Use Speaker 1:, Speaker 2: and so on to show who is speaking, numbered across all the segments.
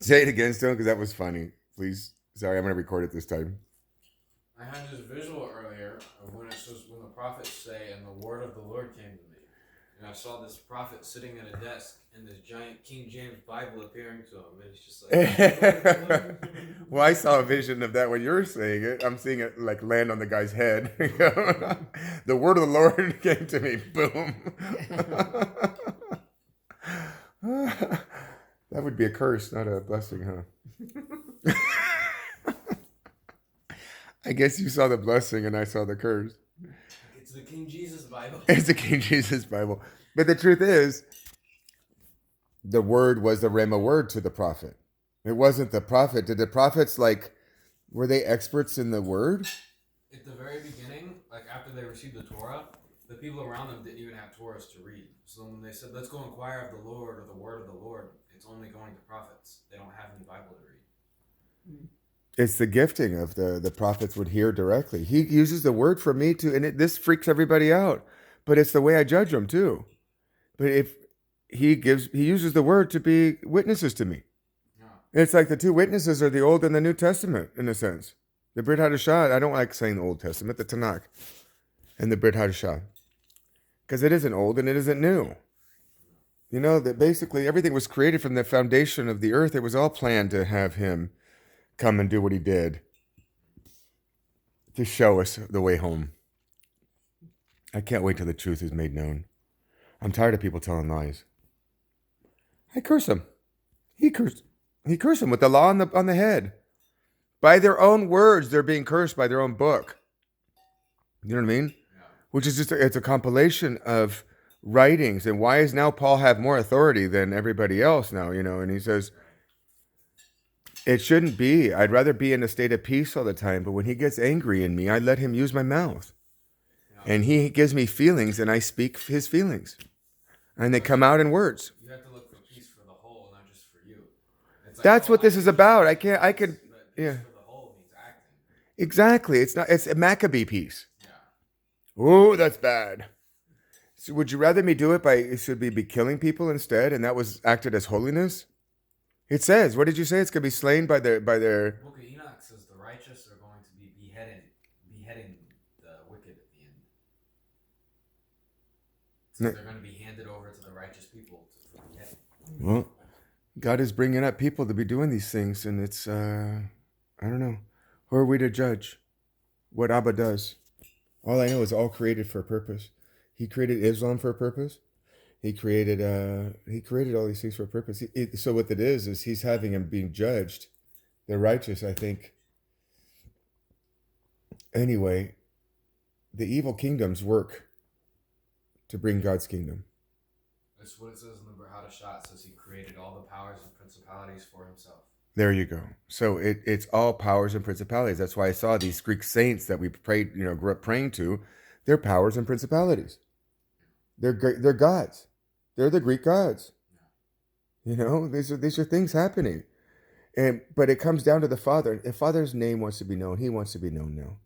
Speaker 1: Say it again, Stone, because that was funny. Please. Sorry, I'm going to record it this time.
Speaker 2: I had this visual earlier of when it says when the prophets say, "And the word of the Lord came to me," and I saw this prophet sitting at a desk and this giant King James Bible appearing to him, and it's just like, "And the word of the Lord."
Speaker 1: Well, I saw a vision of that when you're saying it. I'm seeing it like land on the guy's head. The word of the Lord came to me. Boom. That would be a curse, not a blessing, huh? I guess you saw the blessing and I saw the curse.
Speaker 2: It's the King Jesus Bible.
Speaker 1: It's the King Jesus Bible. But the truth is, the word was the Rhema word to the prophet. It wasn't the prophet. Did the prophets were they experts in the word?
Speaker 2: At the very beginning, like after they received the Torah, the people around them didn't even have Torahs to read. So when they said, "Let's go inquire of the Lord," or the word of the Lord, it's only going to prophets. They don't have any Bible to read.
Speaker 1: It's the gifting of the prophets would hear directly. He uses the word for me to, and this freaks everybody out. But it's the way I judge them too. But if he uses the word to be witnesses to me.
Speaker 2: Yeah.
Speaker 1: It's like the two witnesses are the Old and the New Testament in a sense. The Brit Hadashah, I don't like saying the Old Testament, the Tanakh, and the Brit Hadashah, because it isn't old and it isn't new. You know that basically everything was created from the foundation of the earth. It was all planned to have him come and do what he did to show us the way home. I can't wait till the truth is made known. I'm tired of people telling lies. I curse him. He cursed. He cursed him with the law on the head. By their own words, they're being cursed by their own book. You know what I mean?
Speaker 2: Yeah.
Speaker 1: Which is it's a compilation of writings. And why does now Paul have more authority than everybody else now? You know, and he says it shouldn't be. I'd rather be in a state of peace all the time. But when he gets angry in me, I let him use my mouth,
Speaker 2: Yeah.
Speaker 1: and he gives me feelings, and I speak his feelings, and they come out in words.
Speaker 2: You have to look for peace for the whole, not just for you. It's like,
Speaker 1: That's
Speaker 2: oh,
Speaker 1: what
Speaker 2: I
Speaker 1: this
Speaker 2: can
Speaker 1: is
Speaker 2: just
Speaker 1: about.
Speaker 2: speak
Speaker 1: I
Speaker 2: peace,
Speaker 1: could,
Speaker 2: but peace
Speaker 1: yeah,
Speaker 2: for the whole means acting.
Speaker 1: exactly. It's not. It's a Maccabee piece.
Speaker 2: Yeah.
Speaker 1: Oh, that's bad. So would you rather me do it by should we be killing people instead, and that was acted as holiness? It says, what did you say? It's gonna be slain by
Speaker 2: The
Speaker 1: their.
Speaker 2: book of Enoch says the righteous are going to be beheading the wicked at the end. It says they're going to be handed over to the righteous people for beheading.
Speaker 1: Well, God is bringing up people to be doing these things, and it's I don't know. Who are we to judge what Abba does? All I know is all created for a purpose. He created Islam for a purpose. He created all these things for a purpose. So what it is he's having him being judged. The righteous, I think. Anyway, the evil kingdoms work to bring God's kingdom.
Speaker 2: That's what it says in the Hadashah. It says he created all the powers and principalities for himself.
Speaker 1: There you go. So it's all powers and principalities. That's why I saw these Greek saints that we prayed, grew up praying to. They're powers and principalities. They're gods. They're the Greek gods. These are things happening. But it comes down to the Father. If Father's name wants to be known, he wants to be known now.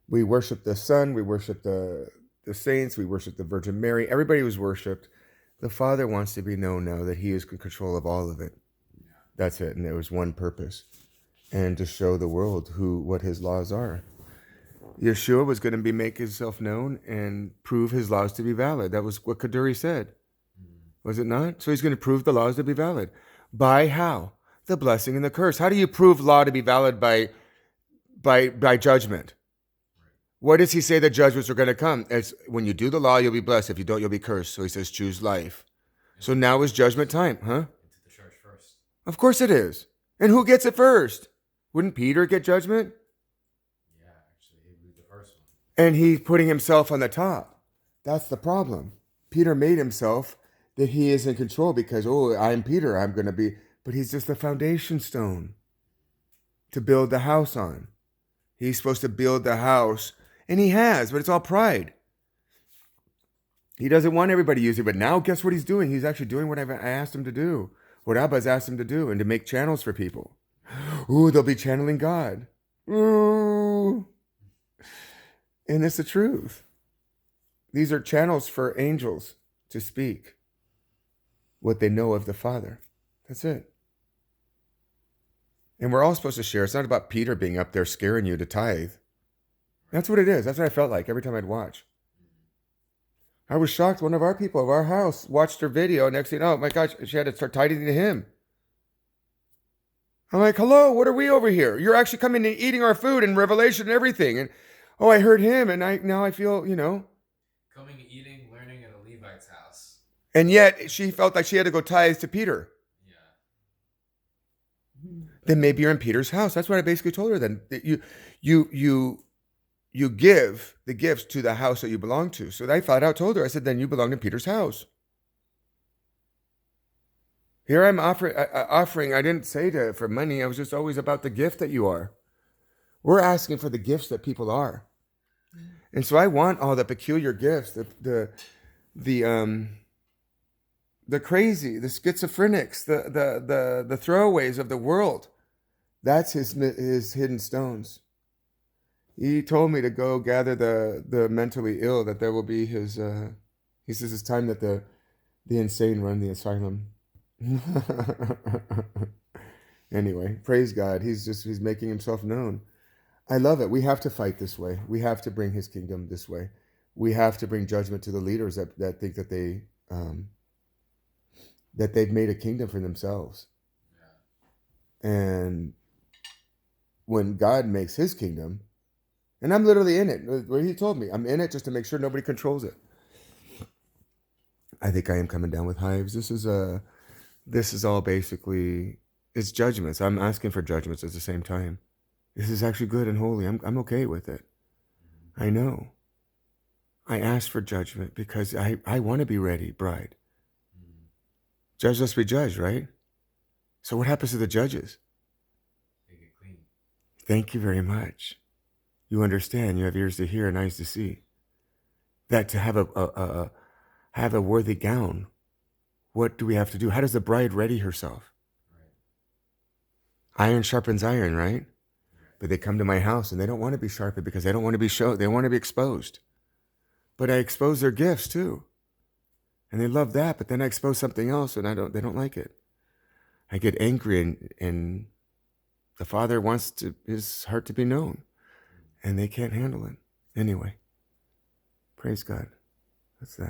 Speaker 1: We worship the Son, we worship the saints, we worship the Virgin Mary. Everybody was worshipped. The Father wants to be known now that he is in control of all of it. That's it. And there was one purpose. And to show the world what his laws are. Yeshua was going to make himself known and prove his laws to be valid. That was what Kaduri said. Was it not? So he's going to prove the laws to be valid. By how? The blessing and the curse. How do you prove law to be valid by judgment? What does he say the judgments are going to come? It's when you do the law, you'll be blessed. If you don't, you'll be cursed. So he says, choose life. So now is judgment time, huh?
Speaker 2: Into the church first.
Speaker 1: Of course it is. And who gets it first? Wouldn't Peter get judgment?
Speaker 2: Yeah, actually, he would be the first one.
Speaker 1: And he's putting himself on the top. That's the problem. Peter made himself that he is in control because, I'm Peter, I'm going to be. But he's just the foundation stone to build the house on. He's supposed to build the house, and he has, but it's all pride. He doesn't want everybody using it, but now guess what he's doing? He's actually doing what I asked him to do, what Abba's asked him to do, and to make channels for people. Ooh, they'll be channeling God. Ooh. And it's the truth. These are channels for angels to speak what they know of the Father. That's it. And we're all supposed to share. It's not about Peter being up there scaring you to tithe. That's what it is. That's what I felt like every time I'd watch. I was shocked. One of our people of our house watched her video. Next thing you know, oh my gosh, she had to start tithing to him. I'm like, hello, what are we over here? You're actually coming and eating our food and Revelation and everything. And oh, I heard him, and now I feel,
Speaker 2: Coming, eating, learning at a Levite's house.
Speaker 1: And yet she felt like she had to go tithe to Peter.
Speaker 2: Yeah.
Speaker 1: Then maybe you're in Peter's house. That's what I basically told her. Then you give the gifts to the house that you belong to. So I flat out told her. I said, then you belong in Peter's house. Here I'm offering. I didn't say for money. I was just always about the gift that you are. We're asking for the gifts that people are. And so I want all the peculiar gifts, the crazy, the schizophrenics, the throwaways of the world. That's his hidden stones. He told me to go gather the mentally ill, that there will be he says it's time that the insane run the asylum. Anyway, praise God. He's making himself known. I love it. We have to fight this way. We have to bring his kingdom this way. We have to bring judgment to the leaders that think that they've made a kingdom for themselves. Yeah. And when God makes his kingdom, and I'm literally in it, where he told me, I'm in it just to make sure nobody controls it. I think I am coming down with hives. This is all basically, it's judgments. I'm asking for judgments at the same time. This is actually good and holy. I'm okay with it. I know. I asked for judgment because I want to be ready, bride. Judge must be judged, right? So what happens to the judges?
Speaker 2: They get clean.
Speaker 1: Thank you very much. You understand. You have ears to hear and eyes to see. That to have a worthy gown, what do we have to do? How does the bride ready herself? Right. Iron sharpens iron, right? But they come to my house and they don't want to be sharpened because they don't want to be shown. They want to be exposed. But I expose their gifts too. And they love that, but then I expose something else and they don't like it. I get angry and the Father wants his heart to be known. And they can't handle it. Anyway, praise God. That's that.